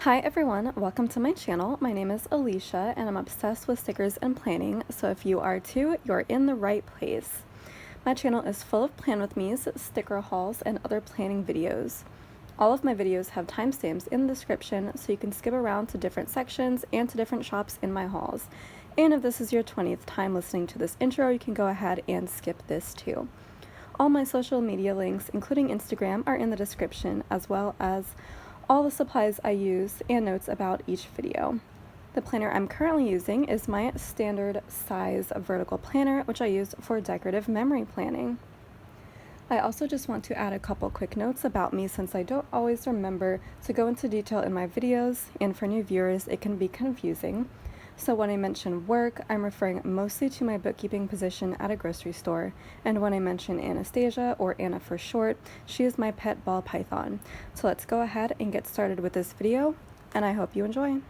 Hi everyone, welcome to my channel. My name is Alicia and I'm obsessed with stickers and planning, so if you are too, you're in the right place. My channel is full of plan with me's, sticker hauls, and other planning videos. All of my videos have timestamps in the description so you can skip around to different sections and to different shops in my hauls. And if this is your 20th time listening to this intro, you can go ahead and skip this too. All my social media links, including Instagram, are in the description, as well as all the supplies I use and notes about each video. The planner I'm currently using is my standard size vertical planner, which I use for decorative memory planning. I also just want to add a couple quick notes about me since I don't always remember to go into detail in my videos, and for new viewers it can be confusing. So when I mention work, I'm referring mostly to my bookkeeping position at a grocery store, and when I mention Anastasia, or Anna for short, she is my pet ball python. So let's go ahead and get started with this video, and I hope you enjoy.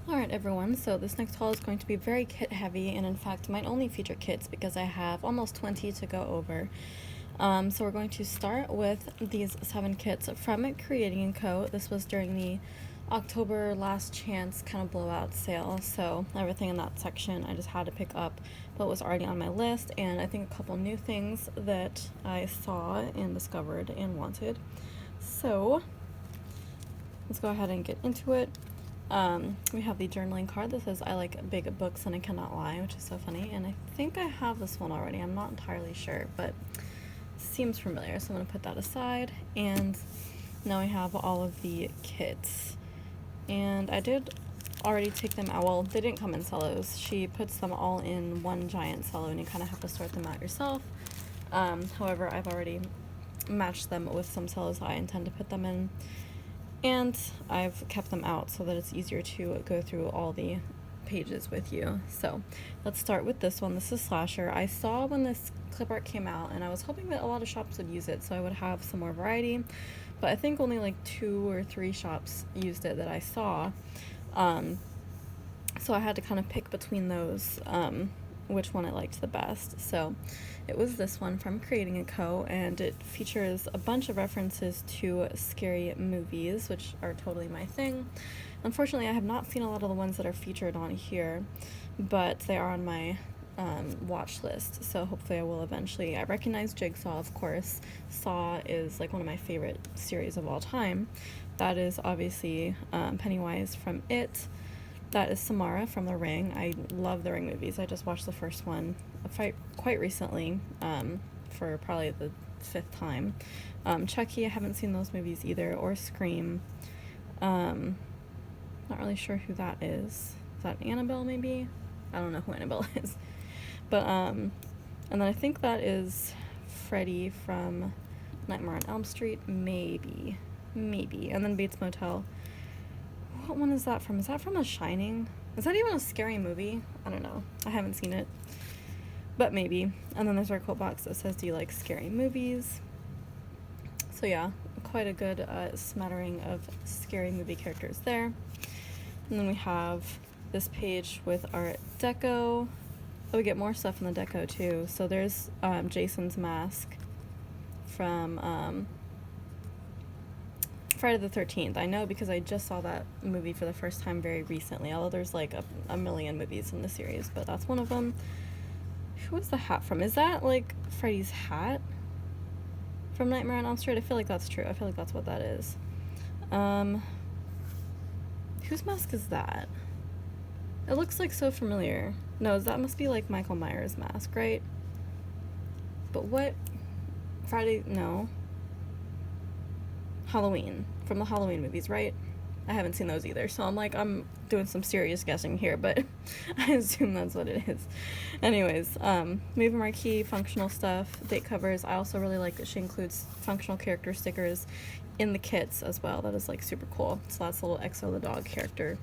Alright everyone, so this next haul is going to be very kit heavy, and in fact might only feature kits because I have almost 20 to go over. So we're going to start with these 7 kits from Creating&Co. This was during the October last chance kind of blowout sale, so everything in that section I just had to pick up what was already on my list, and I think a couple new things that I saw and discovered and wanted. So let's go ahead and get into it. We have the journaling card that says I like big books and I cannot lie, which is so funny, and I think I have this one already. I'm not entirely sure, but seems familiar, so I'm going to put that aside. And now we have all of the kits. And I did already take them out. Well, they didn't come in cellos. She puts them all in one giant cello, and you kind of have to sort them out yourself. However, I've already matched them with some cellos I intend to put them in, and I've kept them out so that it's easier to go through all the pages with you. So let's start with this one. This is Slasher. I saw when this clip art came out, and I was hoping that a lot of shops would use it so I would have some more variety. But I think only like 2 or 3 shops used it that I saw. So I had to kind of pick between those, which one I liked the best. So it was this one from Creating&Co, and it features a bunch of references to scary movies, which are totally my thing. Unfortunately, I have not seen a lot of the ones that are featured on here, but they are on my watch list, so hopefully I will eventually. I recognize Jigsaw, of course. Saw is like one of my favorite series of all time. That is obviously Pennywise from It. That is Samara from The Ring. I love the Ring movies. I just watched the first one quite recently, for probably the 5th time. Chucky, I haven't seen those movies either, or Scream. Not really sure who that is. Is that Annabelle maybe? I don't know who Annabelle is. But, and then I think that is Freddy from Nightmare on Elm Street, maybe. And then Bates Motel. What one is that from? Is that from The Shining? Is that even a scary movie? I don't know. I haven't seen it. But maybe. And then there's our quote box that says, do you like scary movies? So yeah, quite a good smattering of scary movie characters there. And then we have this page with our deco. Oh, we get more stuff in the deco too. So there's Jason's mask from Friday the 13th. I know because I just saw that movie for the first time very recently, although there's like a million movies in the series, but that's one of them. Who is the hat from? Is that like Freddy's hat from Nightmare on Elm Street? I feel like that's true. I feel like that's what that is. Whose mask is that? It looks like so familiar. No, that must be like Michael Myers' mask, right? But what? Friday? No. Halloween. From the Halloween movies, right? I haven't seen those either, so I'm doing some serious guessing here, but I assume that's what it is. Anyways, movie marquee, functional stuff, date covers. I also really like that she includes functional character stickers in the kits as well. That is like super cool. So that's a little Exo the dog character.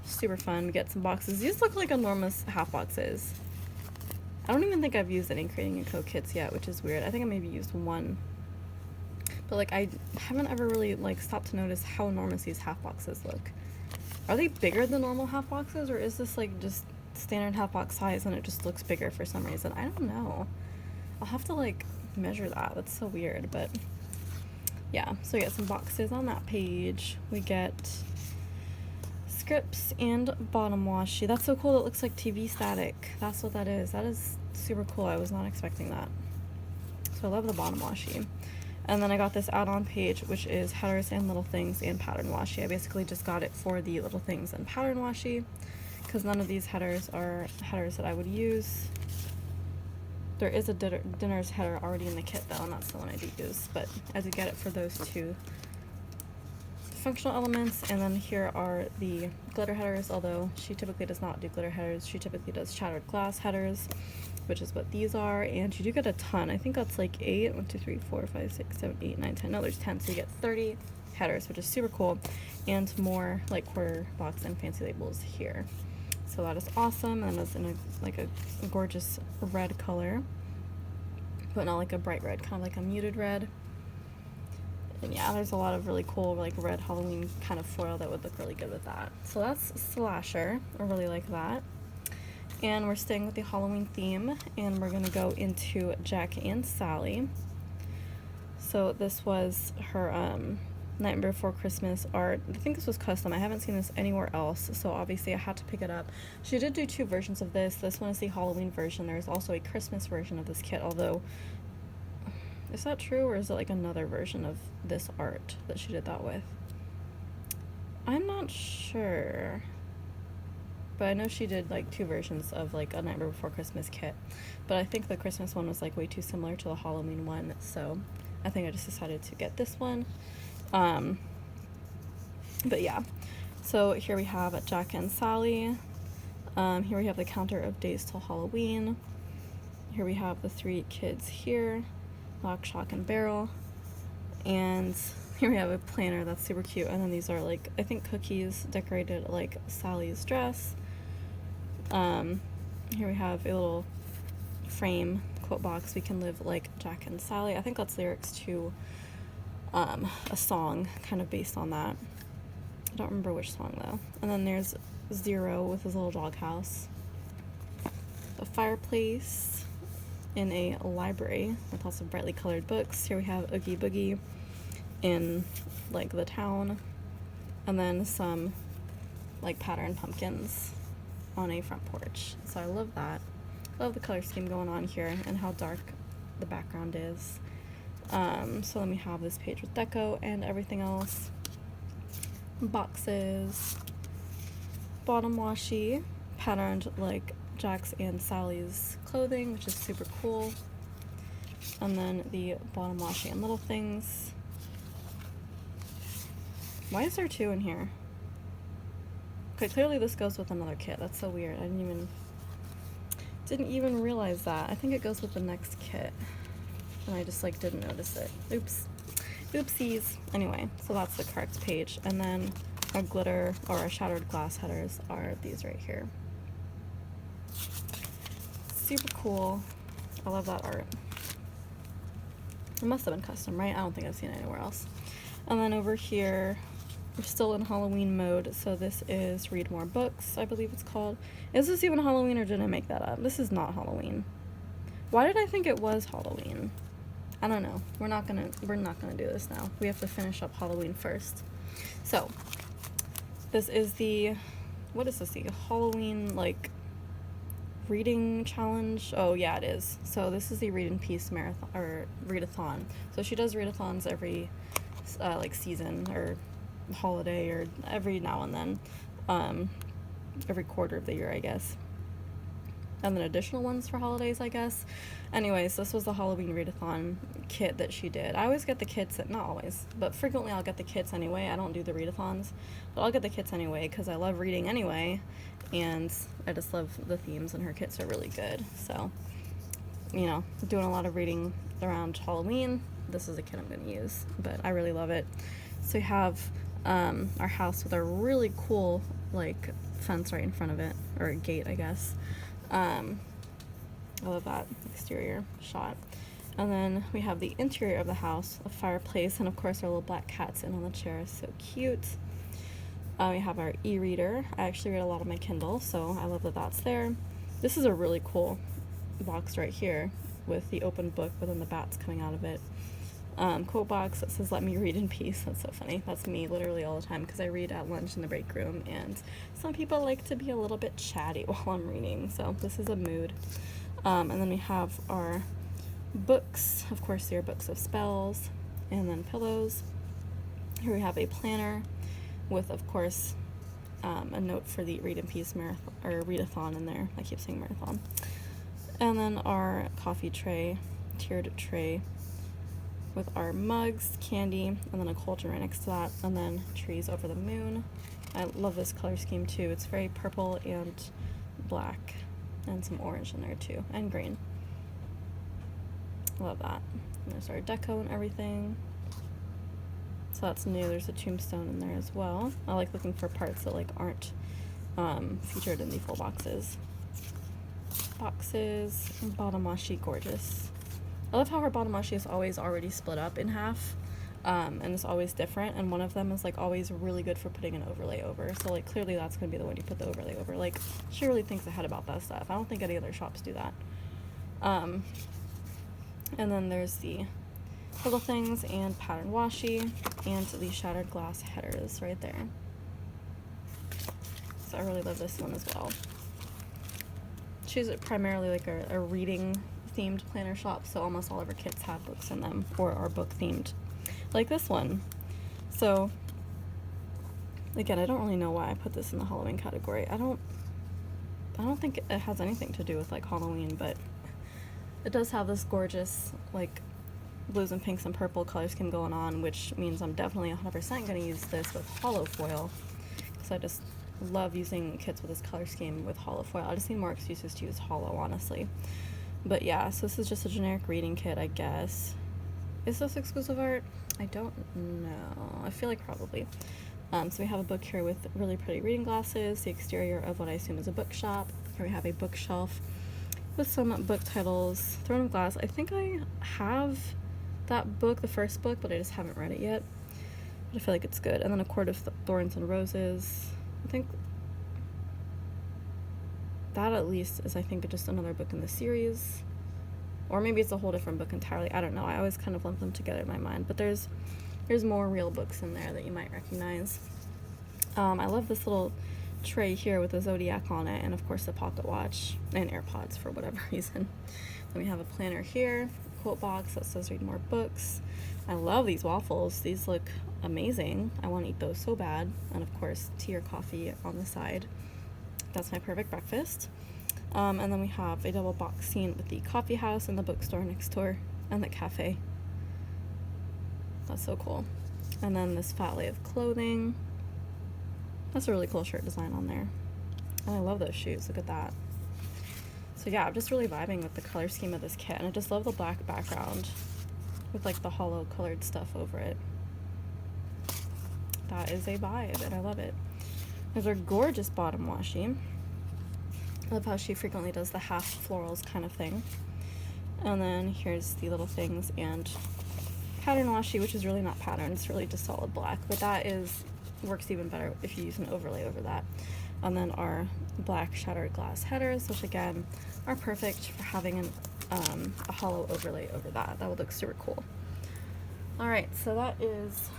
Super fun. We get some boxes. These look like enormous half boxes. I don't even think I've used any Creating&Co kits yet, which is weird. I think I maybe used one. But like I haven't ever really like stopped to notice how enormous these half boxes look. Are they bigger than normal half boxes, or is this like just standard half box size and it just looks bigger for some reason? I don't know. I'll have to like measure that. That's so weird, but yeah, so we get some boxes on that page. We get scripts and bottom washi. That's so cool. It looks like TV static. That's what that is. That is super cool. I was not expecting that. So I love the bottom washi. And then I got this add-on page, which is headers and little things and pattern washi. I basically just got it for the little things and pattern washi, because none of these headers are headers that I would use. There is a dinner's header already in the kit though, and that's the one I do use, but I did get it for those two functional elements. And then here are the glitter headers, although she typically does not do glitter headers. She typically does shattered glass headers, which is what these are, and you do get a ton. I think that's like 8, 1, 2, 3, 4, 5, 6, 7, 8, 9, 10. No, there's 10, so you get 30 headers, which is super cool, and more like quarter box and fancy labels here. So that is awesome, and it's in a gorgeous red color, but not like a bright red, kind of like a muted red. And yeah, there's a lot of really cool like red Halloween kind of foil that would look really good with that. So that's Slasher. I really like that. And we're staying with the Halloween theme, and we're gonna go into Jack and Sally. So this was her Night Before Christmas art. I think this was custom. I haven't seen this anywhere else, so obviously I had to pick it up. She did do 2 versions of this. This one is the Halloween version. There's also a Christmas version of this kit, although, is that true, or is it like another version of this art that she did that with? I'm not sure, but I know she did like 2 versions of like a Night Before Christmas kit, but I think the Christmas one was like way too similar to the Halloween one, so I think I just decided to get this one. But yeah, so here we have Jack and Sally. Here we have the counter of days till Halloween. Here we have the 3 kids here, Lock, Shock, and Barrel. And here we have a planner that's super cute, and then these are like, I think, cookies decorated like Sally's dress. Here we have a little frame quote box, we can live like Jack and Sally. I think that's lyrics to a song kind of based on that. I don't remember which song though. And then there's Zero with his little doghouse, a fireplace in a library with lots of brightly colored books. Here we have Oogie Boogie in like the town, and then some like pattern pumpkins on a front porch. So I love that. Love the color scheme going on here and how dark the background is. So then we have this page with deco and everything else. Boxes, bottom washi, patterned like Jack's and Sally's clothing, which is super cool. And then the bottom washi and little things. Why is there 2 in here? Okay, clearly this goes with another kit. That's so weird. I didn't even realize that. I think it goes with the next kit, and I just like didn't notice it. Oops. Oopsies. Anyway, so that's the correct page, and then our glitter or our shattered glass headers are these right here. Super cool. I love that art. It must have been custom, right? I don't think I've seen it anywhere else. And then over here, we're still in Halloween mode, so this is Read More Books, I believe it's called. Is this even Halloween, or did I make that up? This is not Halloween. Why did I think it was Halloween? I don't know. We're not gonna do this now. We have to finish up Halloween first. So this is the, what is this, the Halloween like reading challenge? Oh yeah, it is. So this is the Read in Peace marathon or readathon. So she does readathons every like season or holiday or every now and then, every quarter of the year, I guess, and then additional ones for holidays, I guess. Anyways, this was the Halloween readathon kit that she did. I always get the kits, not always, but frequently I'll get the kits anyway. I don't do the readathons, but I'll get the kits anyway because I love reading anyway, and I just love the themes, and her kits are really good. So, you know, doing a lot of reading around Halloween, this is a kit I'm going to use, but I really love it. So we have our house with a really cool like fence right in front of it, or a gate, I guess. I love that exterior shot. And then we have the interior of the house, a fireplace, and of course our little black cat's in on the chair. So cute. We have our e-reader. I actually read a lot on my Kindle, so I love that that's there. This is a really cool box right here with the open book, but then the bats coming out of it. quote box that says, "Let me read in peace." That's so funny. That's me literally all the time because I read at lunch in the break room, and some people like to be a little bit chatty while I'm reading, so this is a mood. And then we have our books, of course, your books of spells, and then pillows. Here we have a planner with, of course, a note for the Read in Peace marathon, or readathon in there. I keep saying marathon. And then our coffee tray, tiered tray, with our mugs, candy, and then a cauldron right next to that, and then trees over the moon. I love this color scheme too. It's very purple and black, and some orange in there too, and green. Love that. And there's our deco and everything. So that's new. There's a tombstone in there as well. I like looking for parts that like aren't featured in the full boxes. Boxes, and bottom washi, gorgeous. I love how her bottom washi is always already split up in half, and it's always different, and one of them is like always really good for putting an overlay over. So like clearly that's gonna be the one you put the overlay over. Like she really thinks ahead about that stuff. I don't think any other shops do that. And then there's the little things and pattern washi and the shattered glass headers right there. So I really love this one as well. She's primarily like a reading themed planner shop, so almost all of her kits have books in them or are book themed, like this one. So again, I don't really know why I put this in the Halloween category. I don't think it has anything to do with like Halloween, but it does have this gorgeous like blues and pinks and purple color scheme going on, which means I'm definitely 100% going to use this with hollow foil, because I just love using kits with this color scheme with hollow foil. I just need more excuses to use hollow, honestly. But yeah, so this is just a generic reading kit, I guess. Is this exclusive art? I don't know. I feel like probably. So we have a book here with really pretty reading glasses, the exterior of what I assume is a bookshop. Here we have a bookshelf with some book titles, Throne of Glass. I think I have that book, the first book, but I just haven't read it yet. But I feel like it's good. And then A Court of Thorns and Roses. I think that at least is, I think, just another book in the series. Or maybe it's a whole different book entirely. I don't know. I always kind of lump them together in my mind. But there's more real books in there that you might recognize. I love this little tray here with the zodiac on it, and of course the pocket watch and AirPods for whatever reason. Then we have a planner here, a quote box that says read more books. I love these waffles. These look amazing. I want to eat those so bad. And of course tea or coffee on the side. That's my perfect breakfast. And then we have a double box scene with the coffee house and the bookstore next door and the cafe. That's so cool. And then this fat lay of clothing. That's a really cool shirt design on there. And I love those shoes. Look at that. So yeah, I'm just really vibing with the color scheme of this kit. And I just love the black background with like the hollow colored stuff over it. That is a vibe, and I love it. There's our gorgeous bottom washi. I love how she frequently does the half florals kind of thing. And then here's the little things and pattern washi, which is really not pattern, it's really just solid black, but that works even better if you use an overlay over that. And then our black shattered glass headers, which again are perfect for having a hollow overlay over that. That would look super cool. All right, so that is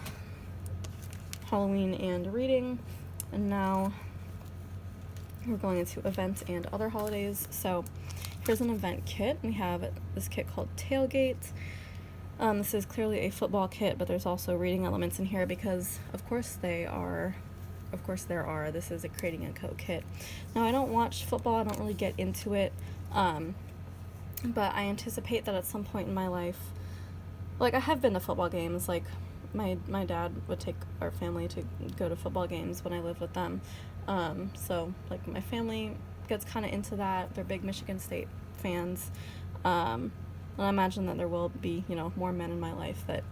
Halloween and reading, and now we're going into events and other holidays. So here's an event kit. We have this kit called Tailgate. This is clearly a football kit, but there's also reading elements in here because of course there are. This is a Creating and Co kit. Now I don't watch football, I don't really get into it, but I anticipate that at some point in my life, like I have been to football games, like my dad would take our family to go to football games when I lived with them. So like my family gets kind of into that. They're big Michigan State fans. And I imagine that there will be, more men in my life that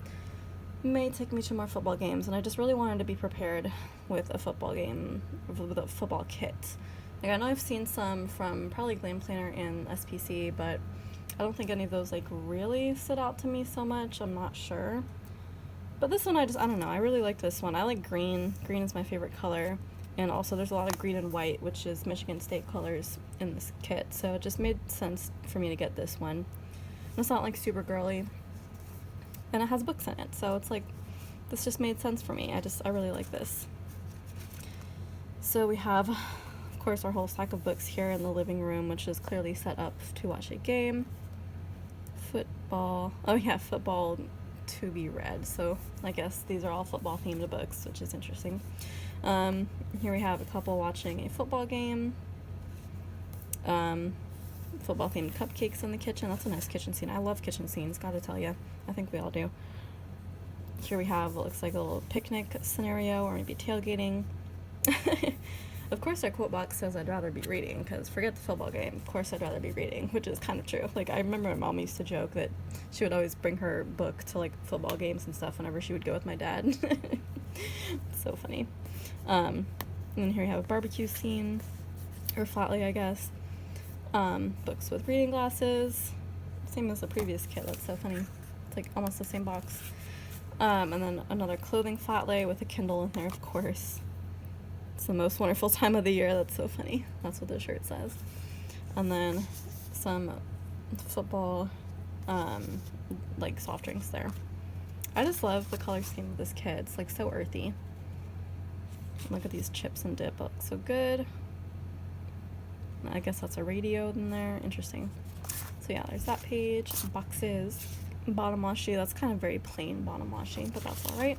may take me to more football games. And I just really wanted to be prepared with a football game, with a football kit. Like I know I've seen some from probably Glam Planner and SPC, but I don't think any of those like really stood out to me so much. I'm not sure. But this one I don't know. I really like this one. I like green. Green is my favorite color. And also there's a lot of green and white, which is Michigan State colors in this kit. So it just made sense for me to get this one. And it's not like super girly. and it has books in it, so it's like, this just made sense for me. I really like this. So we have, of course, our whole stack of books here in the living room, which is clearly set up to watch a game. Football, oh yeah, football to be read, so I guess these are all football themed books, which is interesting. Here we have a couple watching a football game. Football themed cupcakes in the kitchen. That's a nice kitchen scene. I love kitchen scenes, gotta tell you. I think we all do. Here we have what looks like a little picnic scenario, or maybe tailgating. Of course our quote box says I'd rather be reading, because forget the football game, of course I'd rather be reading, which is kind of true. Like, I remember my mom used to joke that she would always bring her book to, like, football games and stuff whenever she would go with my dad. It's so funny. And then here we have a barbecue scene, or flat lay, I guess. Books with reading glasses, same as the previous kit. That's so funny. It's like almost the same box. And then another clothing flat lay with a Kindle in there, of course. It's the most wonderful time of the year. That's so funny. That's what the shirt says. And then some football, like soft drinks there. I just love the color scheme of this kit. It's like so earthy. Look at these chips and dip. It looks so good. I guess that's a radio in there. Interesting. So yeah, there's that page. Boxes. Bottom washi. That's kind of very plain bottom washi, but that's alright.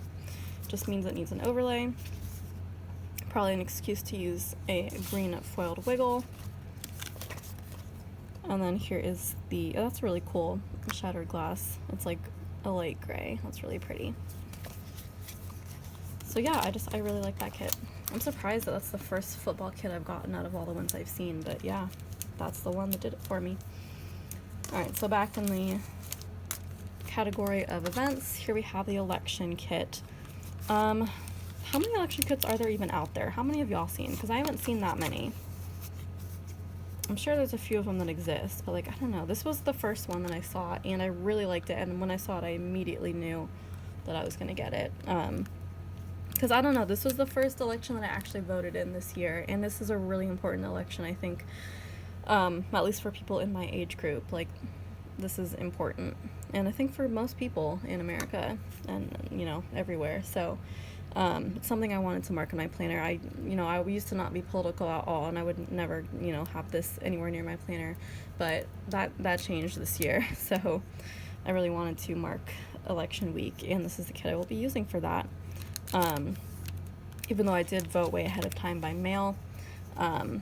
Just means it needs an overlay. Probably an excuse to use a green foiled wiggle. And then here is the, oh, that's really cool, shattered glass. It's like a light gray. That's really pretty. So yeah, I really like that kit. I'm surprised that that's the first football kit I've gotten out of all the ones I've seen, but yeah, that's the one that did it for me. Alright, so back in the category of events, here we have the election kit. How many election kits are there even out there? How many have y'all seen? Because I haven't seen that many. I'm sure there's a few of them that exist, but like, I don't know. This was the first one that I saw, and I really liked it, and when I saw it, I immediately knew that I was going to get it. Because I don't know, this was the first election that I actually voted in this year, and this is a really important election, I think, at least for people in my age group. Like, this is important, and I think for most people in America, and, you know, everywhere. So it's something I wanted to mark in my planner. I used to not be political at all, and I would never, you know, have this anywhere near my planner, but that changed this year. So I really wanted to mark election week, and this is the kit I will be using for that. Even though I did vote way ahead of time by mail, I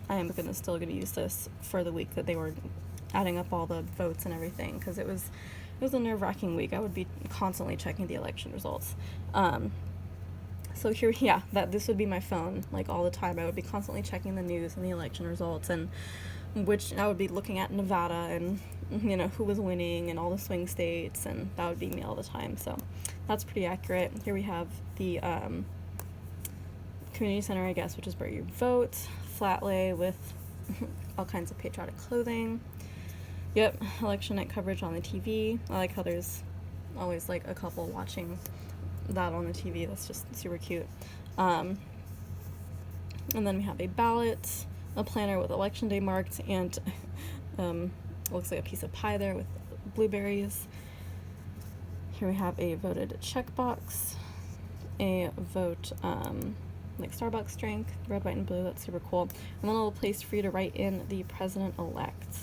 am still gonna use this for the week that they were adding up all the votes and everything, because it was a nerve-wracking week. I would be constantly checking the election results. So here, yeah, this would be my phone, like, all the time. I would be constantly checking the news and the election results, and which I would be looking at Nevada and, you know, who was winning and all the swing states, and that would be me all the time. So that's pretty accurate. Here we have the community center, I guess, which is where you vote. Flat lay with all kinds of patriotic clothing. Yep, election night coverage on the TV. I like how there's always like a couple watching that on the TV. That's just super cute. And then we have a ballot, a planner with election day marked, and looks like a piece of pie there with blueberries. Here we have a voted checkbox, a vote like Starbucks drink, red, white, and blue. That's super cool. And then a little place for you to write in the president-elect.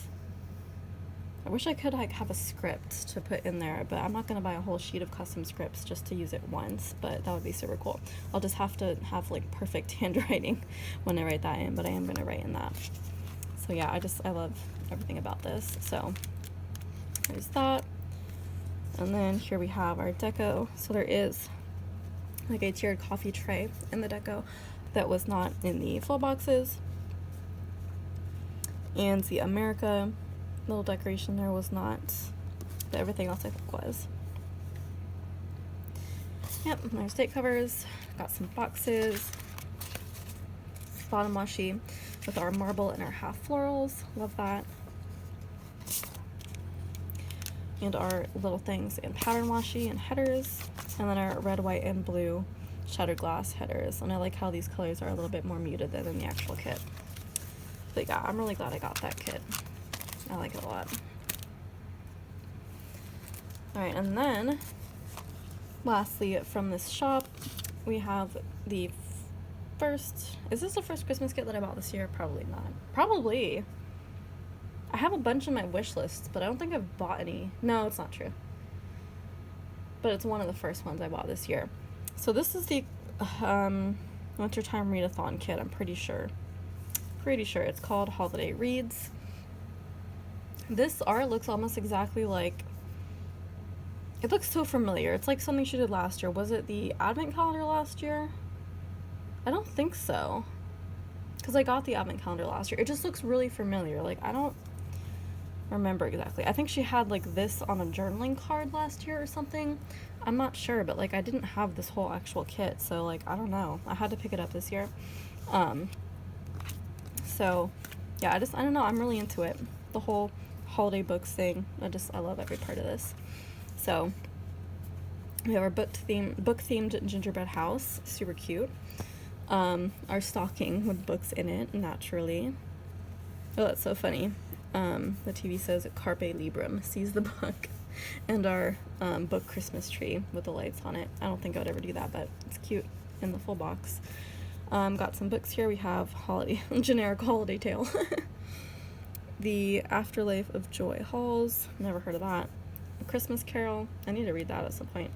I wish I could like have a script to put in there, but I'm not going to buy a whole sheet of custom scripts just to use it once, but that would be super cool. I'll just have to have like perfect handwriting when I write that in, but I am going to write in that. So yeah, I love everything about this. So there's that. And then here we have our deco. So there is like a tiered coffee tray in the deco that was not in the full boxes. And the America little decoration there was not, but everything else I think was. Yep, there's date covers. Got some boxes. Bottom washi with our marble and our half florals. Love that. And our little things in pattern washi and headers. And then our red, white, and blue shattered glass headers. And I like how these colors are a little bit more muted than in the actual kit. But yeah, I'm really glad I got that kit. I like it a lot. Alright, and then lastly from this shop we have the first, is this the first Christmas kit that I bought this year? Probably not. Probably. I have a bunch on my wish list, but I don't think I've bought any. No, it's not true. But it's one of the first ones I bought this year. So this is the Wintertime Readathon kit, I'm pretty sure. Pretty sure. It's called Holiday Reads. This art looks almost exactly like, it looks so familiar. It's like something she did last year. Was it the advent calendar last year? I don't think so, because I got the advent calendar last year. It just looks really familiar. Like, I don't remember exactly. I think she had like this on a journaling card last year or something. I'm not sure, but like I didn't have this whole actual kit, so like I don't know. I had to pick it up this year. So yeah, I don't know. I'm really into it. The whole holiday books thing. I love every part of this. So we have our book themed gingerbread house, super cute. Our stocking with books in it, naturally. Oh, that's so funny. The TV says Carpe Librum, seize the book. And our book Christmas tree with the lights on it. I don't think I would ever do that, but it's cute in the full box. Got some books here. We have generic holiday tale. The Afterlife of Joy Halls, never heard of that. A Christmas Carol, I need to read that at some point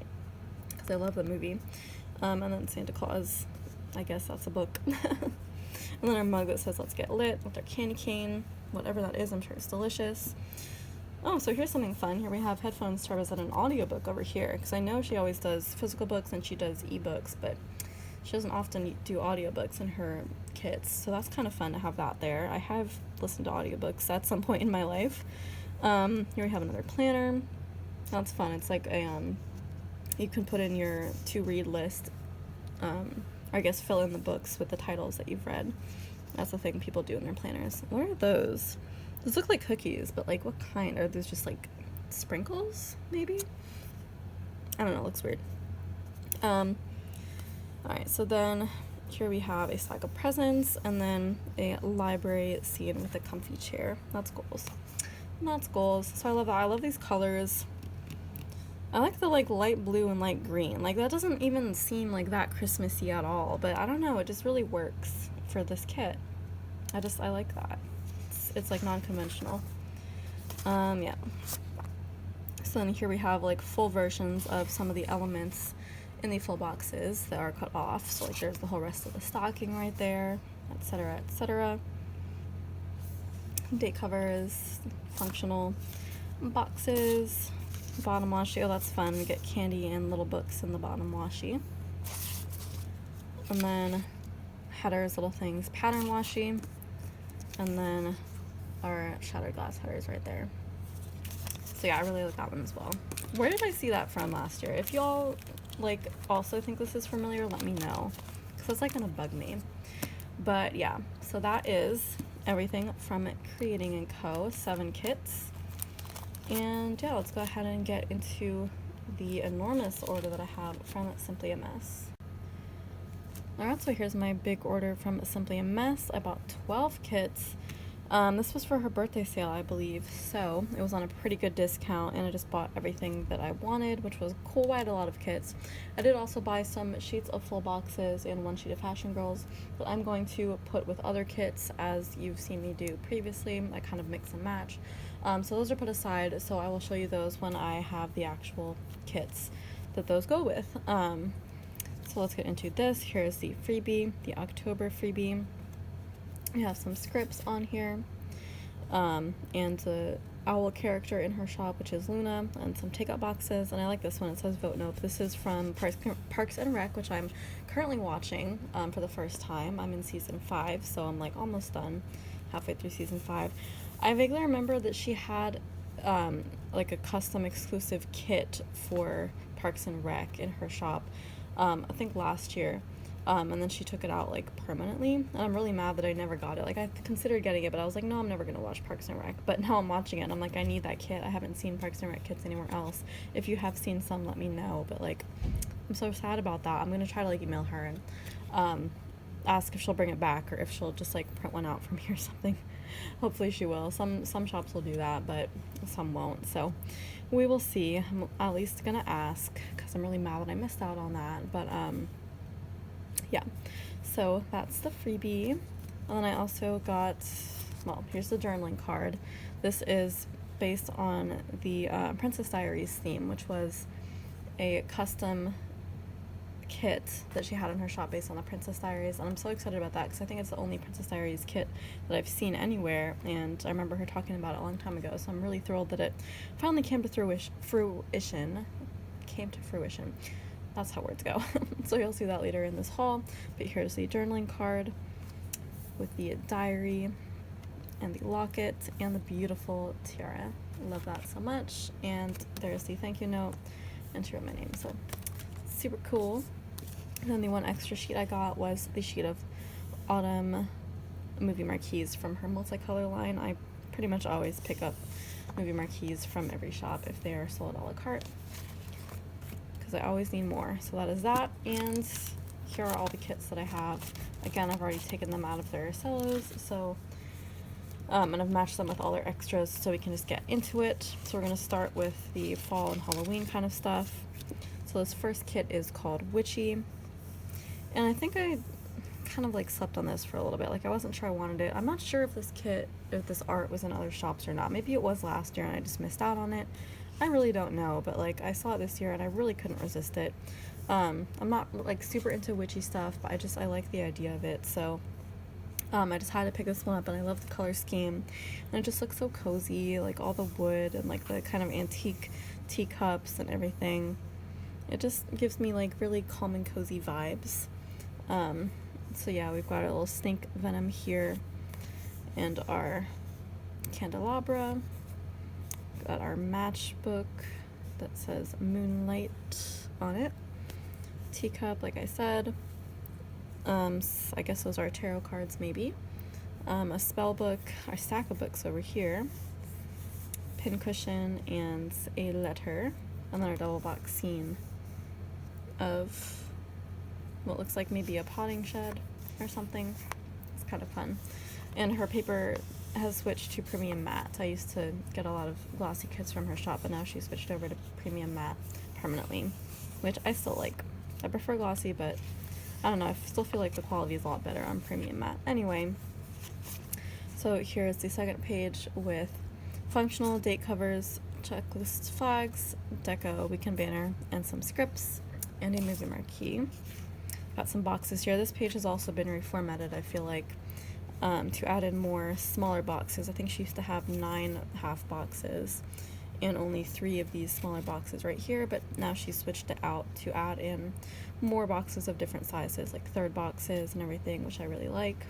because I love the movie. And then Santa Claus, I guess that's a book. And then our mug that says let's get lit with our candy cane, whatever that is, I'm sure it's delicious. Oh, so here's something fun. Here we have headphones to represent an audiobook over here, because I know she always does physical books and she does ebooks, but she doesn't often do audiobooks in her kits, so that's kind of fun to have that there. I have listened to audiobooks at some point in my life. Here we have another planner. That's fun. It's like a, you can put in your to-read list, or I guess fill in the books with the titles that you've read. That's the thing people do in their planners. What are those? Those look like cookies, but like what kind? Are those just like sprinkles, maybe? I don't know, it looks weird. Alright, so then here we have a stack of presents and then a library scene with a comfy chair. That's goals. That's goals. So I love that. I love these colors. I like the like light blue and light green. Like that doesn't even seem like that Christmassy at all, but I don't know, it just really works for this kit. I like that. It's like non-conventional. Yeah. So then here we have like full versions of some of the elements in the full boxes that are cut off. So like there's the whole rest of the stocking right there, etc., etc. Date covers, functional boxes, bottom washi. Oh, that's fun. We get candy and little books in the bottom washi. And then headers, little things, pattern washi, and then our shattered glass headers right there. So yeah, I really like that one as well. Where did I see that from last year? If y'all like also think this is familiar, let me know, because it's like gonna bug me. But yeah, so that is everything from Creating & Co. 7 kits. And yeah, let's go ahead and get into the enormous order that I have from Simply a Mess. Alright, so here's my big order from Simply a Mess. I bought 12 kits. This was for her birthday sale, I believe, so it was on a pretty good discount, and I just bought everything that I wanted, which was cool. I had a lot of kits. I did also buy some sheets of full boxes and one sheet of Fashion Girls that I'm going to put with other kits, as you've seen me do previously. I kind of mix and match. So those are put aside, so I will show you those when I have the actual kits that those go with. So let's get into this. Here's the freebie, the October freebie. We have some scripts on here, and the owl character in her shop, which is Luna, and some takeout boxes. And I like this one. It says Vote Nope. This is from Parks and Rec, which I'm currently watching for the first time. I'm in season 5, so I'm like almost done, halfway through season 5. I vaguely remember that she had like a custom exclusive kit for Parks and Rec in her shop, I think last year. And then she took it out like permanently, and I'm really mad that I never got it. Like I considered getting it, but I was like, no, I'm never gonna watch Parks and Rec. But now I'm watching it and I'm like, I need that kit. I haven't seen Parks and Rec kits anywhere else. If you have seen some, let me know. But like, I'm so sad about that. I'm gonna try to like email her and ask if she'll bring it back or if she'll just like print one out for me or something. Hopefully she will. Some shops will do that, but some won't. So we will see. I'm at least gonna ask because I'm really mad that I missed out on that. But yeah. So that's the freebie. And then I also got, well, here's the journaling card. This is based on the Princess Diaries theme, which was a custom kit that she had in her shop based on the Princess Diaries, and I'm so excited about that because I think it's the only Princess Diaries kit that I've seen anywhere, and I remember her talking about it a long time ago, so I'm really thrilled that it finally came to fruition. That's how words go. So you'll see that later in this haul, but here's the journaling card with the diary and the locket and the beautiful tiara. Love that so much. And there's the thank you note and to write my name, so super cool. And then the one extra sheet I got was the sheet of autumn movie marquees from her multicolor line. I pretty much always pick up movie marquees from every shop if they are sold a la carte, because I always need more. So that is that, and here are all the kits that I have. Again, I've already taken them out of their cellos, so and I've matched them with all their extras so we can just get into it. So we're going to start with the fall and Halloween kind of stuff. So this first kit is called Witchy, and I think I kind of like slept on this for a little bit. Like I wasn't sure I wanted it. I'm not sure if this art was in other shops or not. Maybe it was last year and I just missed out on it. I really don't know, but like I saw it this year and I really couldn't resist it. I'm not like super into witchy stuff, but I like the idea of it, so I just had to pick this one up, and I love the color scheme, and it just looks so cozy, like all the wood and like the kind of antique teacups and everything. It just gives me like really calm and cozy vibes. So yeah, we've got our little snake venom here and our candelabra. Got our matchbook that says Moonlight on it. Teacup, like I said. I guess those are tarot cards, maybe. A spell book, our stack of books over here. Pincushion and a letter. And then our double box scene of what looks like maybe a potting shed or something. It's kind of fun. And her paper has switched to premium matte. I used to get a lot of glossy kits from her shop, but now she switched over to premium matte permanently, which I still like. I prefer glossy, but I don't know, I still feel like the quality is a lot better on premium matte. Anyway, so here's the second page with functional date covers, checklist flags, deco, weekend banner, and some scripts, and a movie marquee. Got some boxes here. This page has also been reformatted, I feel like, to add in more smaller boxes. I think she used to have 9 half boxes and only 3 of these smaller boxes right here, but now she switched it out to add in more boxes of different sizes, like third boxes and everything, which I really like.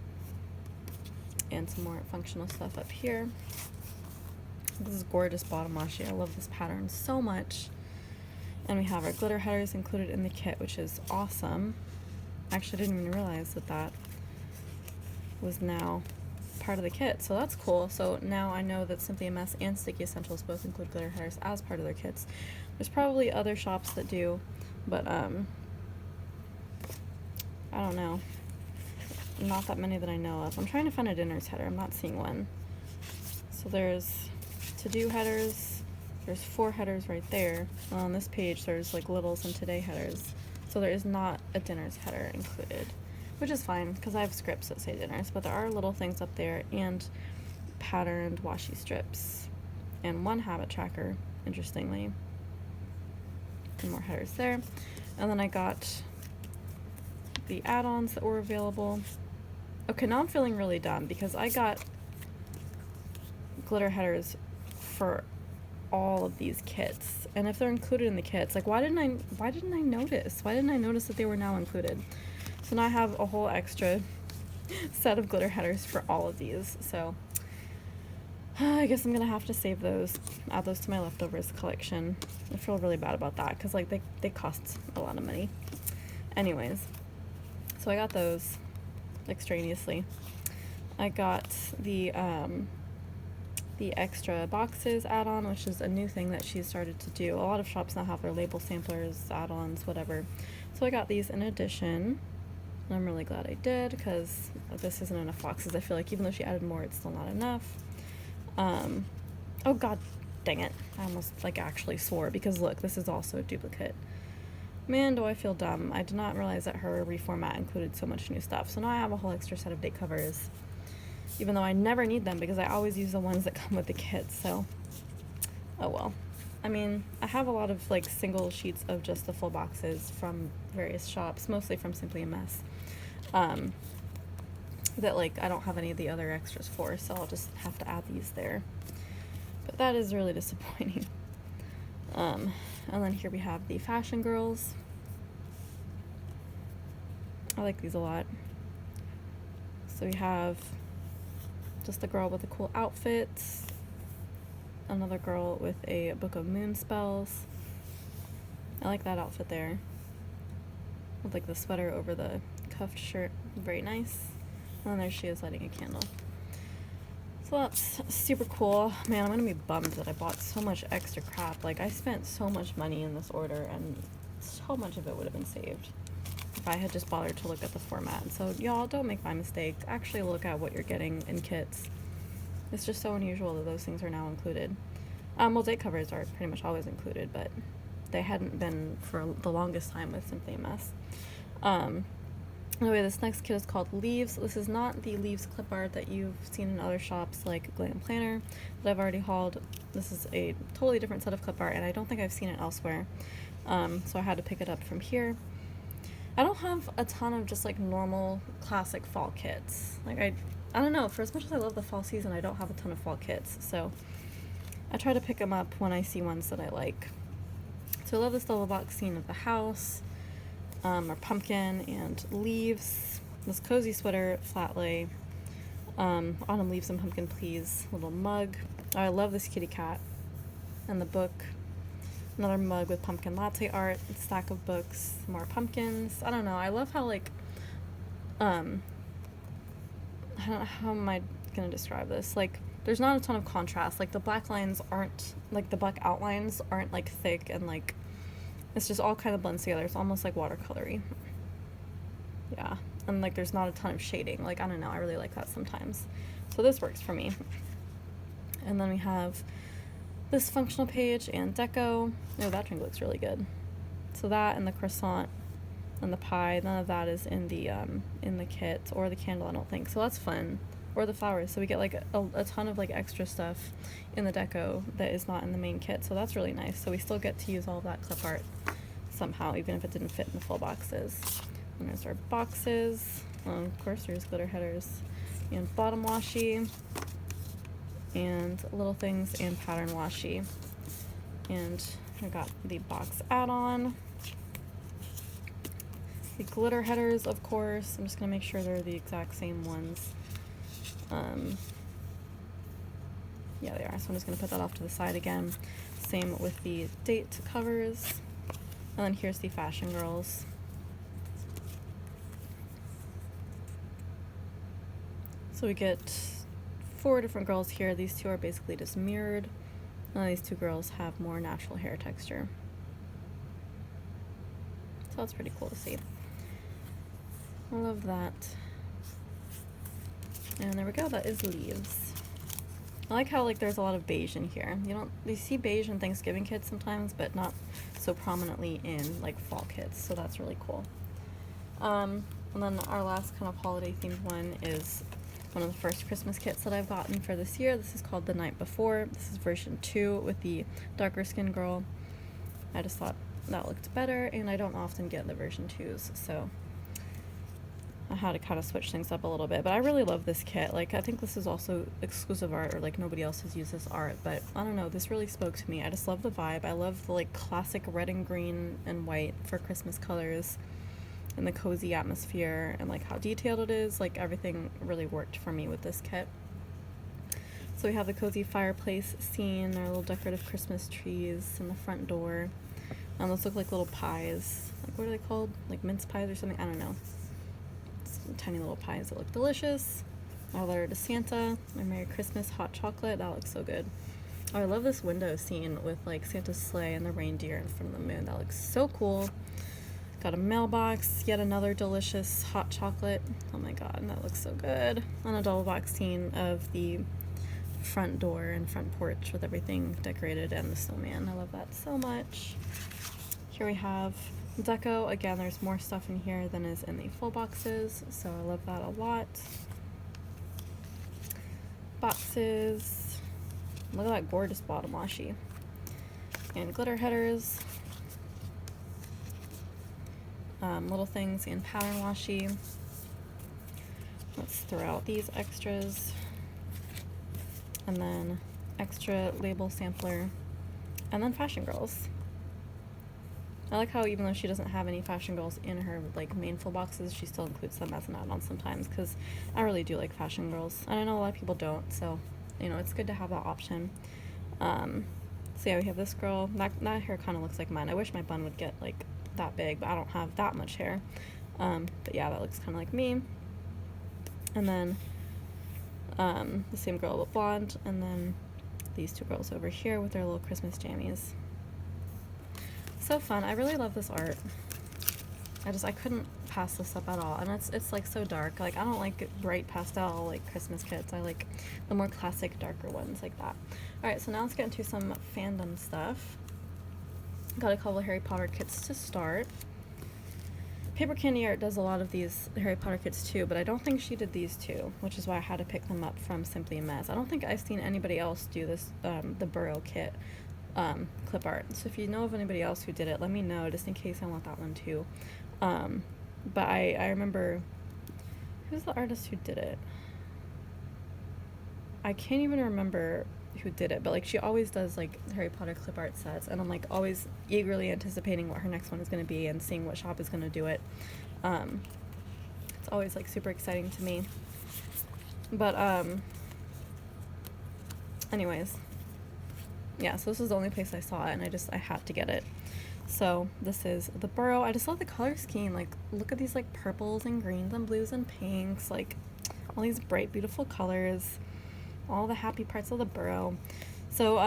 And some more functional stuff up here. This is gorgeous bottom washi. I love this pattern so much. And we have our glitter headers included in the kit, which is awesome. Actually, I didn't even realize that that was now part of the kit, so that's cool. So now I know that Simply a Mess and Sticky Essentials both include glitter headers as part of their kits. There's probably other shops that do, but I don't know. Not that many that I know of. I'm trying to find a dinner's header. I'm not seeing one. So there's to-do headers. There's 4 headers right there. On this page, there's like littles and today headers. So there is not a dinner's header included, which is fine because I have scripts that say dinners, but there are little things up there and patterned washi strips and 1 habit tracker, interestingly, and more headers there. And then I got the add-ons that were available. Okay, now I'm feeling really dumb because I got glitter headers for all of these kits, and if they're included in the kits, like why didn't I notice? Why didn't I notice that they were now included? So now I have a whole extra set of glitter headers for all of these. So I guess I'm gonna have to save those, add those to my leftovers collection. I feel really bad about that because like they cost a lot of money. Anyways, so I got those extraneously. I got the extra boxes add-on, which is a new thing that she's started to do. A lot of shops now have their label samplers, add-ons, whatever. So I got these in addition. And I'm really glad I did, because this isn't enough boxes. I feel like even though she added more, it's still not enough. Oh god dang it. I almost like actually swore, because look, this is also a duplicate. Man, do I feel dumb. I did not realize that her reformat included so much new stuff. So now I have a whole extra set of date covers, even though I never need them because I always use the ones that come with the kit. So, oh well. I mean, I have a lot of like single sheets of just the full boxes from various shops, mostly from Simply a Mess, that like I don't have any of the other extras for, so I'll just have to add these there. But that is really disappointing. And then here we have the Fashion Girls. I like these a lot. So we have just a girl with a cool outfit, another girl with a book of moon spells. I like that outfit there, with like the sweater over the cuffed shirt. Very nice. And then there she is lighting a candle. So that's super cool. Man, I'm gonna be bummed that I bought so much extra crap. Like, I spent so much money in this order, and so much of it would have been saved if I had just bothered to look at the format. So y'all, don't make my mistake. Actually look at what you're getting in kits. It's just so unusual that those things are now included. Well, date covers are pretty much always included, but they hadn't been for the longest time with Simply a Mess. Anyway, this next kit is called Leaves. This is not the Leaves clip art that you've seen in other shops like Glam Planner that I've already hauled. This is a totally different set of clip art, and I don't think I've seen it elsewhere. So I had to pick it up from here. I don't have a ton of just like normal classic fall kits. Like I don't know, for as much as I love the fall season, I don't have a ton of fall kits. So I try to pick them up when I see ones that I like. So I love this double box scene of the house. Our pumpkin and leaves, this cozy sweater, flat lay, autumn leaves and pumpkin please, little mug. Oh, I love this kitty cat and the book. Another mug with pumpkin latte art, a stack of books, more pumpkins. I don't know, I love how like, how am I gonna describe this? Like, there's not a ton of contrast. Like, the black lines aren't, like the black outlines aren't like thick and like, it's just all kind of blends together. It's almost like watercolory. Yeah. And like there's not a ton of shading. Like, I don't know, I really like that sometimes. So this works for me. And then we have this functional page and deco. Oh, that drink looks really good. So that and the croissant and the pie, none of that is in the kit, or the candle, I don't think. So that's fun. Or the flowers. So we get like a ton of like extra stuff in the deco that is not in the main kit. So that's really nice. So we still get to use all of that clip art somehow, even if it didn't fit in the full boxes. And there's our boxes. Of course, there's glitter headers and bottom washi and little things and pattern washi. And I got the box add-on. The glitter headers, of course. I'm just gonna make sure they're the exact same ones. Yeah, they are. So I'm just going to put that off to the side again. Same with the date covers. And then here's the Fashion Girls. So we get 4 different girls here. These 2 are basically just mirrored. And these 2 girls have more natural hair texture. So that's pretty cool to see. I love that. And there we go, that is Leaves. I like how like there's a lot of beige in here. You see beige in Thanksgiving kits sometimes, but not so prominently in like fall kits, so that's really cool. And then our last kind of holiday themed one is one of the first Christmas kits that I've gotten for this year. This is called The Night Before. This is version 2 with the darker skin girl. I just thought that looked better, and I don't often get the version 2s, so I had to kind of switch things up a little bit. But I really love this kit. Like, I think this is also exclusive art, or like nobody else has used this art, but I don't know, this really spoke to me. I just love the vibe. I love the like classic red and green and white for Christmas colors, and the cozy atmosphere, and like how detailed it is. Like, everything really worked for me with this kit. So we have the cozy fireplace scene, our little decorative Christmas trees in the front door. Those look like little pies. Like, what are they called? Like mince pies or something? I don't know. Tiny little pies that look delicious. Our letter to Santa, our Merry Christmas hot chocolate, that looks so good. Oh, I love this window scene with like Santa's sleigh and the reindeer in front of the moon. That looks so cool. Got a mailbox, yet another delicious hot chocolate. Oh my god, that looks so good. And a double box scene of the front door and front porch with everything decorated and the snowman. I love that so much. Here we have deco. Again, there's more stuff in here than is in the full boxes, so I love that a lot. Boxes. Look at that gorgeous bottom washi. And glitter headers. Little things in pattern washi. Let's throw out these extras. And then extra label sampler. And then Fashion Girls. I like how even though she doesn't have any Fashion Girls in her like main full boxes, she still includes them as an add-on sometimes, because I really do like Fashion Girls. And I know a lot of people don't, so you know, it's good to have that option. So yeah, we have this girl. That hair kind of looks like mine. I wish my bun would get like that big, but I don't have that much hair. But yeah, that looks kind of like me. And then the same girl but blonde, and then these two girls over here with their little Christmas jammies. So fun. I really love this art. I couldn't pass this up at all. And it's like so dark. Like, I don't like bright pastel like Christmas kits. I like the more classic darker ones like that. Alright, so now let's get into some fandom stuff. Got a couple of Harry Potter kits to start. Paper Candy Art does a lot of these Harry Potter kits too, but I don't think she did these two, which is why I had to pick them up from Simply a Mess. I don't think I've seen anybody else do this, the Burrow kit clip art. So if you know of anybody else who did it, let me know, just in case I want that one too. But I remember, who's the artist who did it? I can't even remember who did it, but like she always does like Harry Potter clip art sets, and I'm like always eagerly anticipating what her next one is going to be and seeing what shop is going to do it. It's always like super exciting to me. But anyways, yeah, so this is the only place I saw it, and I had to get it. So this is the Burrow. I just love the color scheme. Like, look at these like purples and greens and blues and pinks, like all these bright beautiful colors, all the happy parts of the Burrow. So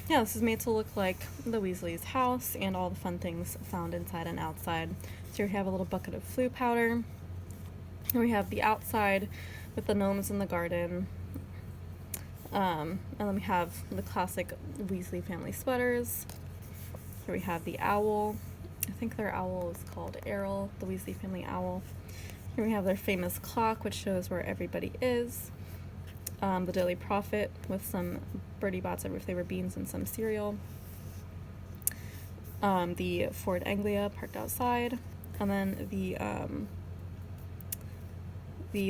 yeah, this is made to look like the Weasley's house and all the fun things found inside and outside. So here we have a little bucket of Floo powder. Here we have the outside with the gnomes in the garden. And then we have the classic Weasley family sweaters. Here we have the owl. I think their owl is called Errol, the Weasley family owl. Here we have their famous clock, which shows where everybody is. The Daily Prophet with some Birdie Bots every flavor beans and some cereal. The Ford Anglia parked outside. And then the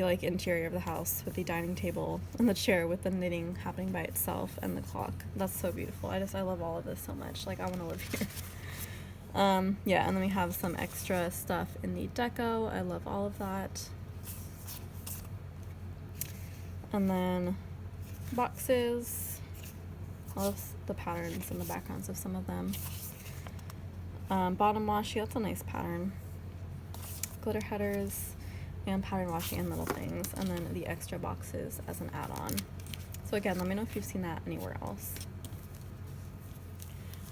like interior of the house with the dining table and the chair with the knitting happening by itself and the clock. That's so beautiful. I love all of this so much. Like, I want to live here. Yeah, and then we have some extra stuff in the deco. I love all of that. And then boxes. I love the patterns and the backgrounds of some of them. Bottom washi, that's a nice pattern. Glitter headers and pattern washi and little things, and then the extra boxes as an add-on. So again, let me know if you've seen that anywhere else.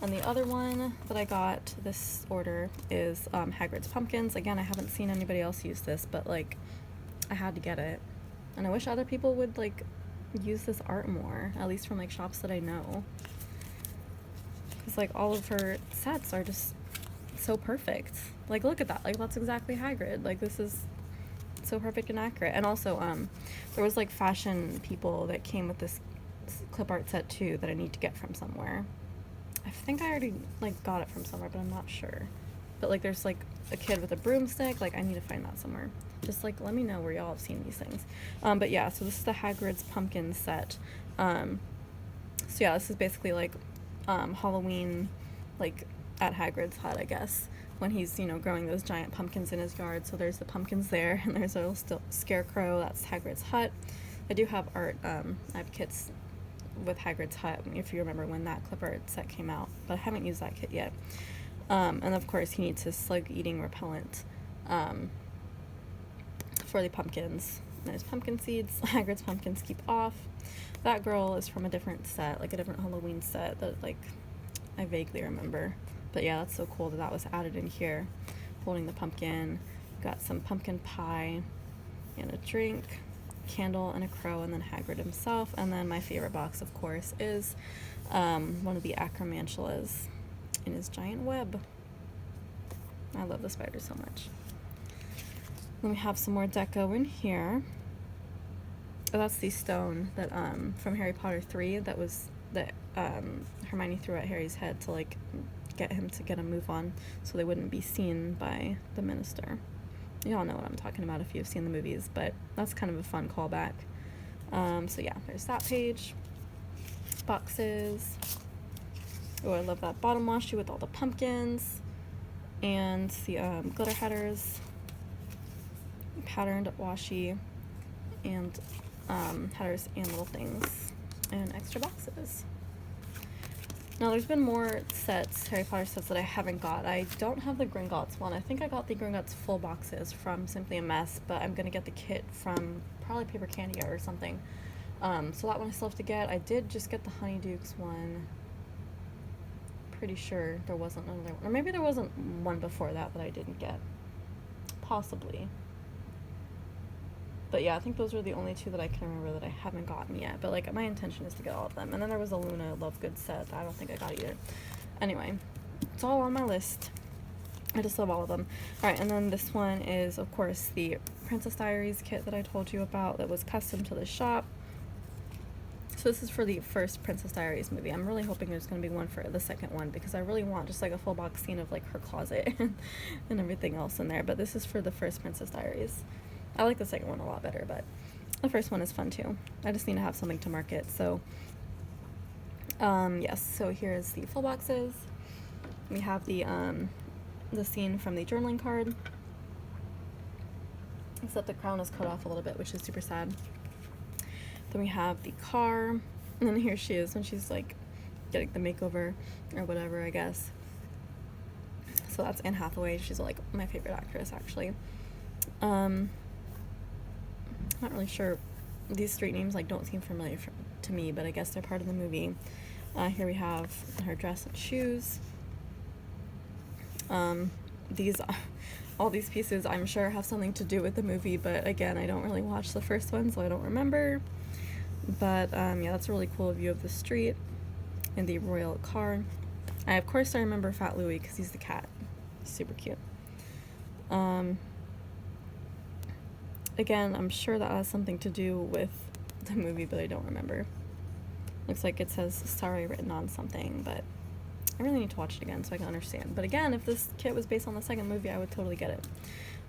And the other one that I got this order is Hagrid's Pumpkins. Again, I haven't seen anybody else use this, but like, I had to get it. And I wish other people would like use this art more, at least from like shops that I know. Because like all of her sets are just so perfect. Like, look at that. Like, that's exactly Hagrid. Like, this is so perfect and accurate. And also there was like fashion people that came with this clip art set too that I need to get from somewhere. I think I already like got it from somewhere, but I'm not sure. But like, there's like a kid with a broomstick. Like, I need to find that somewhere. Just like, let me know where y'all have seen these things. But yeah, so this is the Hagrid's Pumpkin set. So yeah, this is basically like Halloween, like at Hagrid's hut, I guess, when he's, you know, growing those giant pumpkins in his yard. So there's the pumpkins there, and there's a little scarecrow. That's Hagrid's hut. I do have art. I have kits with Hagrid's hut, if you remember when that clip art set came out, but I haven't used that kit yet. And of course he needs his slug-eating repellent for the pumpkins. There's pumpkin seeds. Hagrid's pumpkins keep off. That girl is from a different set, like a different Halloween set that like I vaguely remember. But yeah, that's so cool that that was added in here. holding the pumpkin. Got some pumpkin pie and a drink, candle and a crow, and then Hagrid himself. And then my favorite box, of course, is one of the acromantulas in his giant web. I love the spider so much. Then we have some more deco in here. Oh, that's the stone that from Harry Potter 3 that Hermione threw at Harry's head to like get him to get a move on so they wouldn't be seen by the minister. You all know what I'm talking about if you've seen the movies, but that's kind of a fun callback. So yeah, there's that page. Boxes. Oh, I love that bottom washi with all the pumpkins and the glitter headers, patterned washi, and headers and little things, and extra boxes. Now there's been more sets, Harry Potter sets, that I haven't got. I don't have the Gringotts one. I think I got the Gringotts full boxes from Simply a Mess, but I'm gonna get the kit from probably Paper Candy or something. So that one I still have to get. I did just get the Honeydukes one. Pretty sure there wasn't another one, or maybe there wasn't one before that I didn't get. Possibly. But yeah, I think those are the only two that I can remember that I haven't gotten yet. But like, my intention is to get all of them. And then there was a Luna Lovegood set that I don't think I got either. Anyway, it's all on my list. I just love all of them. Alright, and then this one is, of course, the Princess Diaries kit that I told you about that was custom to the shop. So this is for the first Princess Diaries movie. I'm really hoping there's going to be one for the second one because I really want just like a full box scene of like her closet and everything else in there. But this is for the first Princess Diaries. I like the second one a lot better, but the first one is fun too. I just need to have something to market. So yes, so here's the full boxes. We have the scene from the journaling card, except the crown is cut off a little bit, which is super sad. Then we have the car, and then here she is when she's like getting the makeover or whatever, I guess. So that's Anne Hathaway. She's like my favorite actress, actually. Not really sure. These street names like don't seem familiar to me, but I guess they're part of the movie. Here we have her dress and shoes. All these pieces I'm sure have something to do with the movie, but again, I don't really watch the first one, so I don't remember. But yeah, that's a really cool view of the street and the royal car. Of course I remember Fat Louie because he's the cat. Super cute. Again, I'm sure that has something to do with the movie, but I don't remember. Looks like it says sorry written on something, but I really need to watch it again so I can understand. But again, if this kit was based on the second movie, I would totally get it.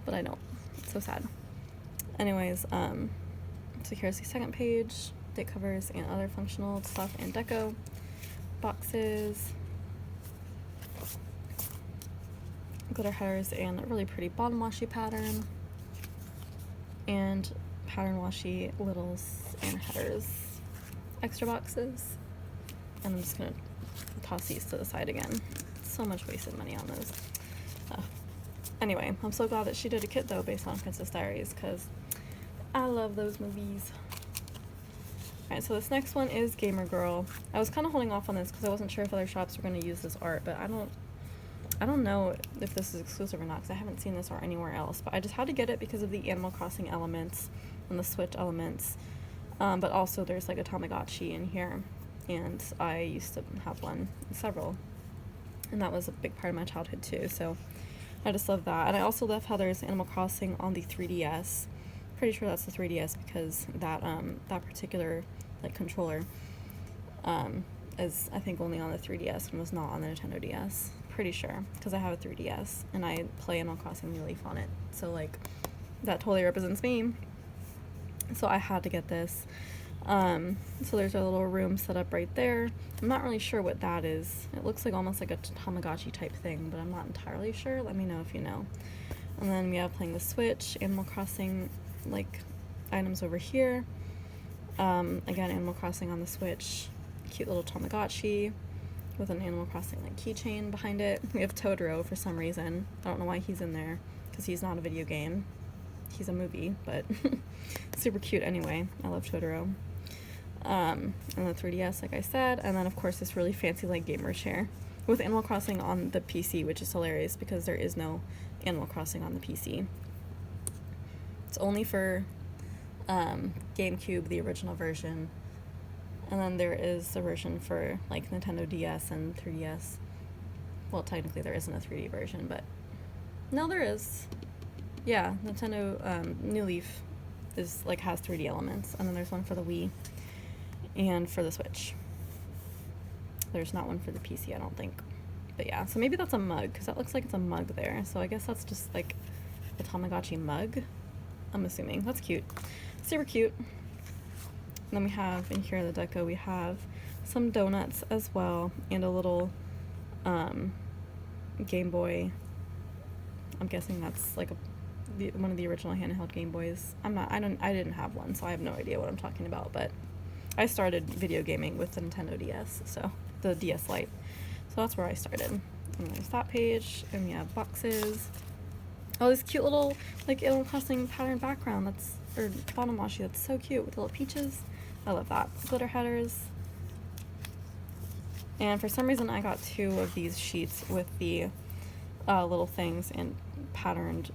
But I don't. It's so sad. Anyways, so here's the second page. Date covers and other functional stuff and deco. Boxes. Glitter headers and a really pretty bottom washi pattern. And pattern washi littles and headers. Extra boxes. And I'm just gonna toss these to the side again. So much wasted money on those. Anyway, I'm so glad that she did a kit though based on Princess Diaries because I love those movies. Alright, so this next one is Gamer Girl. I was kind of holding off on this because I wasn't sure if other shops were going to use this art, but I don't know if this is exclusive or not because I haven't seen this art anywhere else. But I just had to get it because of the Animal Crossing elements and the Switch elements. But also there's like a Tamagotchi in here, and I used to have one, several, and that was a big part of my childhood too. So I just love that. And I also love how there's Animal Crossing on the 3DS. Pretty sure that's the 3DS because that particular like controller is I think only on the 3DS and was not on the Nintendo DS. Pretty sure because I have a 3DS and I play Animal Crossing New Leaf on it. So like that totally represents me. So I had to get this. So there's a little room set up right there. I'm not really sure what that is. It looks like almost like a Tamagotchi type thing, but I'm not entirely sure. Let me know if you know. And then we have playing the Switch, Animal Crossing like items over here. Again, Animal Crossing on the Switch. Cute little Tamagotchi with an Animal Crossing like keychain behind it. We have Totoro for some reason. I don't know why he's in there because he's not a video game. He's a movie, but super cute anyway. I love Totoro. And the 3DS, like I said, and then of course this really fancy like gamer chair. with Animal Crossing on the PC, which is hilarious because there is no Animal Crossing on the PC. It's only for GameCube, the original version, and then there is a version for like Nintendo DS and 3DS. Well, technically there isn't a 3D version, but no, there is. Yeah, Nintendo New Leaf is like has 3D elements, and then there's one for the Wii and for the Switch. There's not one for the PC, I don't think. But yeah, so maybe that's a mug, because that looks like it's a mug there. So I guess that's just like a Tamagotchi mug, I'm assuming. That's cute. Super cute. And then we have in here the deco, we have some donuts as well, and a little Game Boy. I'm guessing that's like one of the original handheld Game Boys. I didn't have one, so I have no idea what I'm talking about, but I started video gaming with the Nintendo DS, so the DS Lite. So that's where I started. And there's that page, and we have boxes. Oh, this cute little like Animal Crossing pattern background or bottom washi, that's so cute with the little peaches. I love that. Glitter headers. And for some reason I got 2 of these sheets with the little things and patterned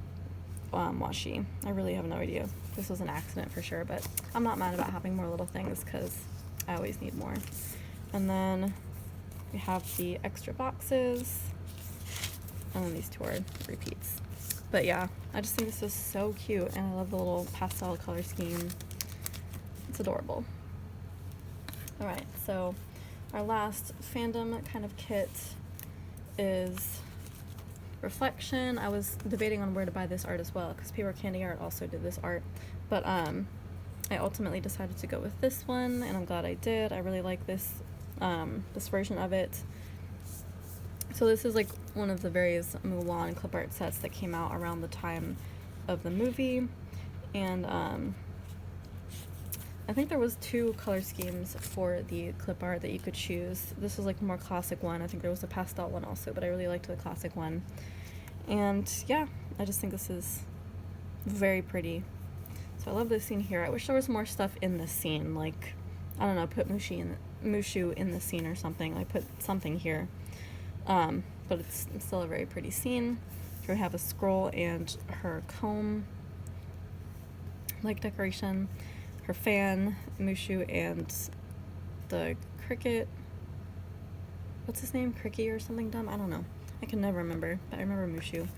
washi. I really have no idea. This was an accident for sure, but I'm not mad about having more little things because I always need more. And then we have the extra boxes, and then these 2 are repeats. But yeah, I just think this is so cute, and I love the little pastel color scheme. It's adorable. Alright, so our last fandom kind of kit is Reflection. I was debating on where to buy this art as well, because Paper Candy Art also did this art, but I ultimately decided to go with this one, and I'm glad I did. I really like this version of it. So this is like one of the various Mulan clip art sets that came out around the time of the movie, and I think there was 2 color schemes for the clip art that you could choose. This was like a more classic one. I think there was a pastel one also, but I really liked the classic one. And yeah, I just think this is very pretty. So I love this scene here. I wish there was more stuff in this scene, like, I don't know, put Mushu in the scene or something. Like put something here. But it's still a very pretty scene. Here we have a scroll and her comb like decoration. Her fan, Mushu, and the cricket. What's his name? Cricky or something dumb? I don't know. I can never remember, but I remember Mushu. And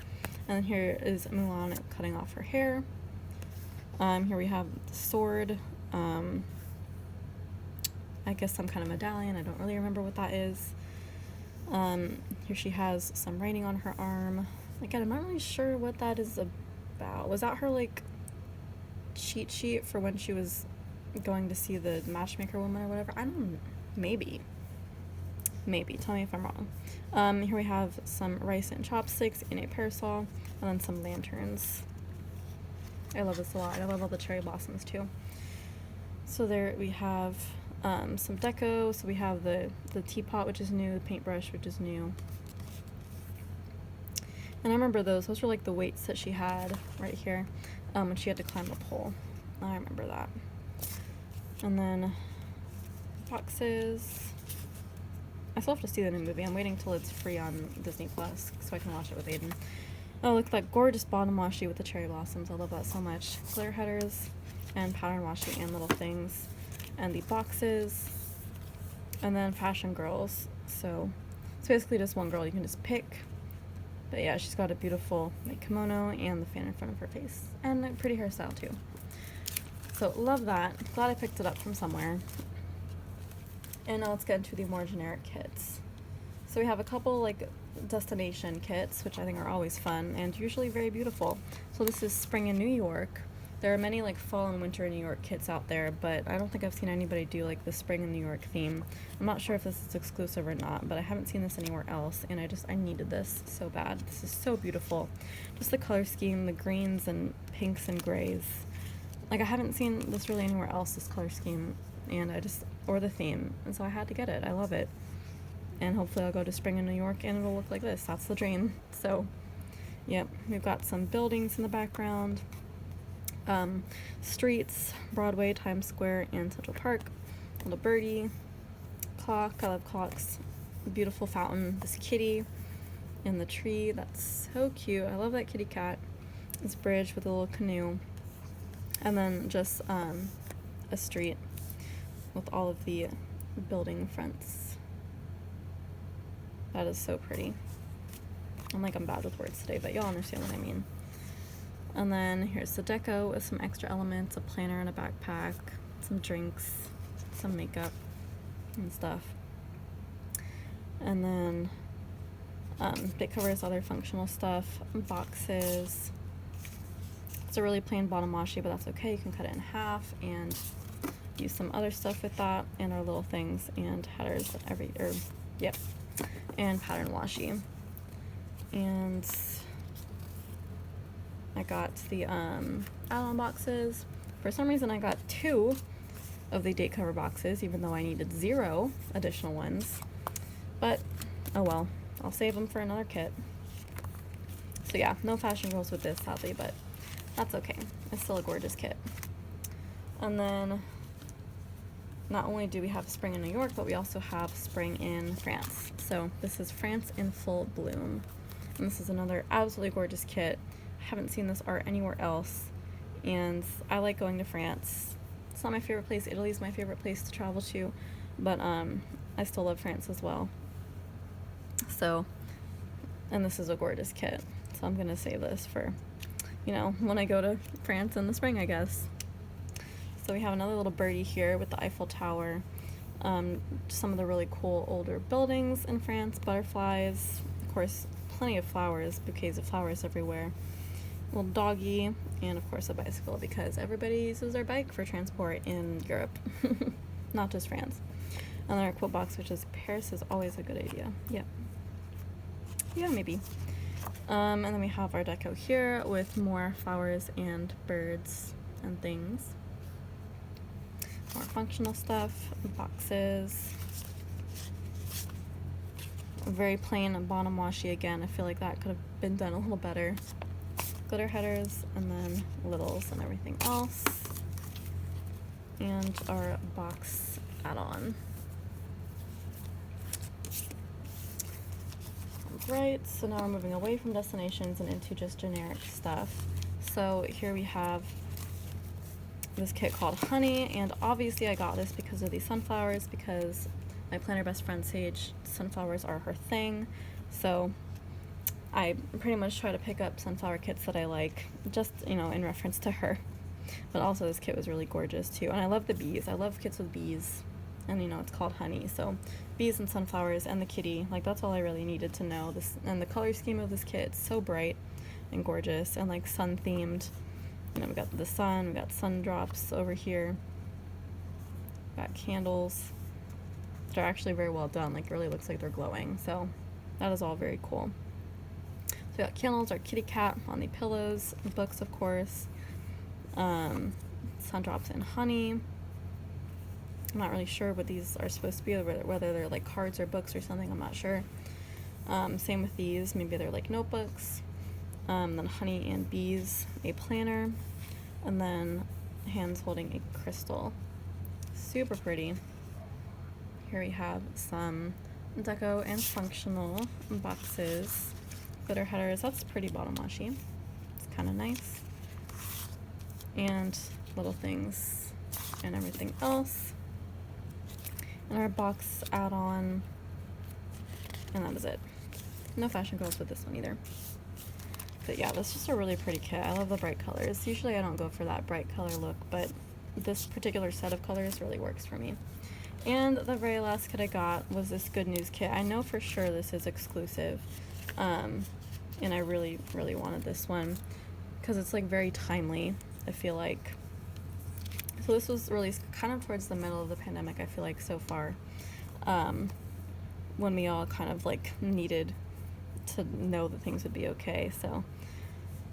then here is Mulan cutting off her hair. Here we have the sword. I guess some kind of medallion. I don't really remember what that is. Here she has some writing on her arm. Again, I'm not really sure what that is about. Was that her, like, cheat sheet for when she was going to see the matchmaker woman or whatever? I don't know. Maybe. Tell me if I'm wrong. Here we have some rice and chopsticks in a parasol, and then some lanterns. I love this a lot. I love all the cherry blossoms too. So there we have some deco. So we have the teapot, which is new, the paintbrush, which is new. And I remember those were like the weights that she had right here when she had to climb the pole. I remember that. And then boxes. I still have to see the new movie. I'm waiting till it's free on Disney Plus so I can watch it with Aiden. Oh, look at that gorgeous bottom washi with the cherry blossoms. I love that so much. Glitter headers and pattern washi and little things. And the boxes. And then fashion girls. So it's basically just one girl you can just pick. But yeah, she's got a beautiful like kimono and the fan in front of her face. And a pretty hairstyle too. So love that. Glad I picked it up from somewhere. And now let's get into the more generic kits. So we have a couple like destination kits, which I think are always fun and usually very beautiful. So this is Spring in New York. There are many like fall and winter New York kits out there, but I don't think I've seen anybody do like the Spring in New York theme. I'm not sure if this is exclusive or not, but I haven't seen this anywhere else, and I needed this so bad. This is so beautiful. Just the color scheme, the greens and pinks and grays. Like I haven't seen this really anywhere else, this color scheme, and or the theme, and so I had to get it. I love it. And hopefully I'll go to Spring in New York and it'll look like this. That's the dream. So, yep, we've got some buildings in the background. Streets, Broadway, Times Square, and Central Park. Little birdie, clock. I love clocks. beautiful fountain, this kitty in the tree. That's so cute. I love that kitty cat. This bridge with a little canoe. And then just a street with all of the building fronts. That is so pretty. I'm bad with words today, but you'll understand what I mean. And then here's the deco with some extra elements, a planner and a backpack, some drinks, some makeup and stuff. And then it covers other functional stuff, boxes. It's a really plain bottom washi, but that's okay. You can cut it in half and use some other stuff with that, and our little things and headers and pattern washi. And I got the add-on boxes. For some reason I got 2 of the date cover boxes, even though I needed 0 additional ones. But oh well, I'll save them for another kit. So yeah, no fashion rules with this sadly, but that's okay. It's still a gorgeous kit. And then not only do we have spring in New York, but we also have spring in France. So this is France in full bloom. And this is another absolutely gorgeous kit. I haven't seen this art anywhere else, and I like going to France. It's not my favorite place. Italy's my favorite place to travel to, but I still love France as well. So, and this is a gorgeous kit. So I'm gonna save this for, when I go to France in the spring, I guess. So we have another little birdie here with the Eiffel Tower. Some of the really cool older buildings in France, butterflies, of course, plenty of flowers, bouquets of flowers everywhere. Little doggy, and of course a bicycle, because everybody uses their bike for transport in Europe, not just France. And then our quote box, which is Paris is always a good idea. Yeah, maybe. And then we have our deco here with more flowers and birds and things. More functional stuff, boxes. Very plain bottom washi again. I feel like that could have been done a little better. Glitter headers, and then littles and everything else. And our box add-on. Right, so now we're moving away from destinations and into just generic stuff. So here we have this kit called Honey, and obviously I got this because of these sunflowers, because my planner best friend Sage, sunflowers are her thing. So I pretty much try to pick up sunflower kits that I like, just, in reference to her. But also this kit was really gorgeous too. And I love the bees. I love kits with bees. And it's called Honey. So bees and sunflowers and the kitty, that's all I really needed to know. This, and the color scheme of this kit, so bright and gorgeous and sun themed. We got the sun, we got sun drops over here. Got candles that are actually very well done. It really looks like they're glowing. So that is all very cool. So we got candles, our kitty cat on the pillows, books of course, sun drops and honey. I'm not really sure what these are supposed to be, whether they're cards or books or something, I'm not sure. Same with these, maybe they're notebooks. Then honey and bees, a planner, and then hands holding a crystal. Super pretty. Here we have some deco and functional boxes. Glitter headers, that's pretty bottom washi. It's kind of nice. And little things and everything else. And our box add-on, and that is it. No fashion girls with this one either. But yeah, that's just a really pretty kit. I love the bright colors. Usually I don't go for that bright color look, but this particular set of colors really works for me. And the very last kit I got was this Good News kit. I know for sure this is exclusive, and I really, really wanted this one because it's very timely, I feel like. So this was released kind of towards the middle of the pandemic, I feel like, so far, when we all kind of needed to know that things would be okay. So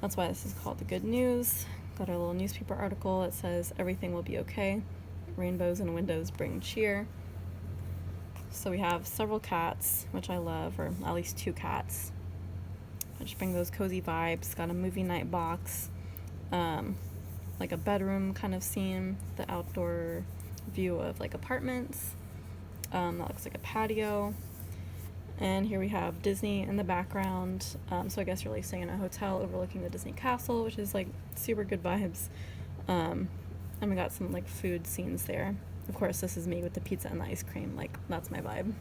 that's why this is called the Good News. Got our little newspaper article. It says everything will be okay. Rainbows and windows bring cheer. So we have several cats, which I love, or at least 2 cats, which bring those cozy vibes. Got a movie night box, a bedroom kind of scene, the outdoor view of apartments. That looks like a patio. And here we have Disney in the background. So I guess you're like staying in a hotel overlooking the Disney castle, which is like super good vibes. And we got some like food scenes there. Of course, this is me with the pizza and the ice cream. Like, that's my vibe.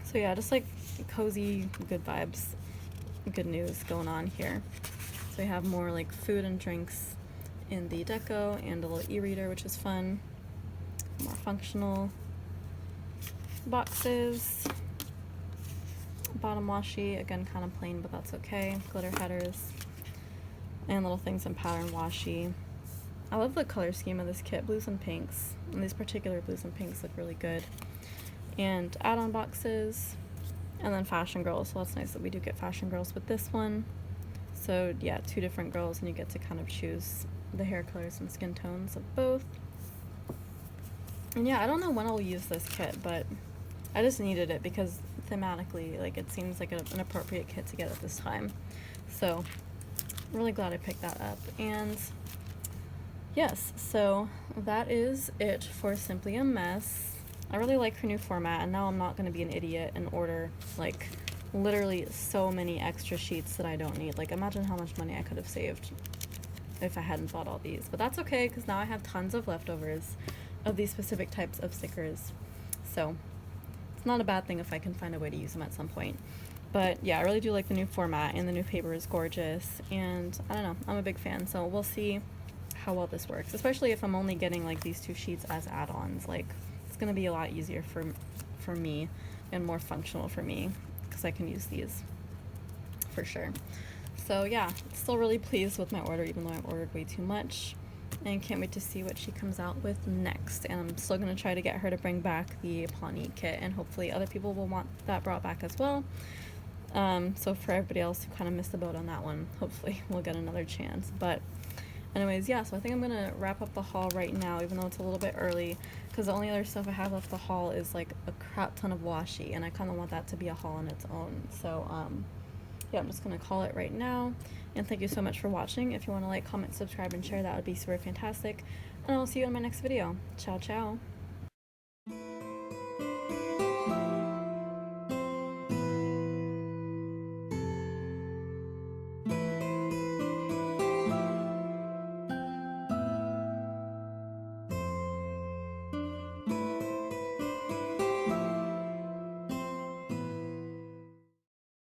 So yeah, just like cozy, good vibes, good news going on here. So we have more like food and drinks in the deco and a little e-reader, which is fun. More functional boxes. Bottom washi, again kind of plain, but that's okay. Glitter headers. And little things in pattern washi. I love the color scheme of this kit, blues and pinks. And these particular blues and pinks look really good. And add-on boxes. And then fashion girls, so that's nice that we do get fashion girls with this one. So yeah, 2 different girls, and you get to kind of choose the hair colors and skin tones of both. And yeah, I don't know when I'll use this kit, but I just needed it because thematically, like, it seems like an appropriate kit to get at this time. So really glad I picked that up. And yes, so that is it for Simply a Mess. I really like her new format, and now I'm not going to be an idiot and order like literally so many extra sheets that I don't need. Like, imagine how much money I could have saved if I hadn't bought all these. But that's okay, because now I have tons of leftovers of these specific types of stickers. So it's not a bad thing if I can find a way to use them at some point. But yeah, I really do like the new format, and the new paper is gorgeous, and I don't know, I'm a big fan. So we'll see how well this works, especially if I'm only getting like these 2 sheets as add-ons. Like, it's gonna be a lot easier for me and more functional for me, because I can use these for sure. So yeah, still really pleased with my order, even though I ordered way too much, and can't wait to see what she comes out with next. And I'm still gonna try to get her to bring back the Pawnee kit, and hopefully other people will want that brought back as well. So for everybody else who kind of missed the boat on that one, hopefully we'll get another chance. But anyways, yeah, so I think I'm gonna wrap up the haul right now, even though it's a little bit early, because the only other stuff I have left the haul is like a crap ton of washi, and I kind of want that to be a haul on its own. So yeah, I'm just gonna call it right now, and thank you so much for watching. If you want to like, comment, subscribe, and share, that would be super fantastic, and I'll see you in my next video. Ciao, ciao.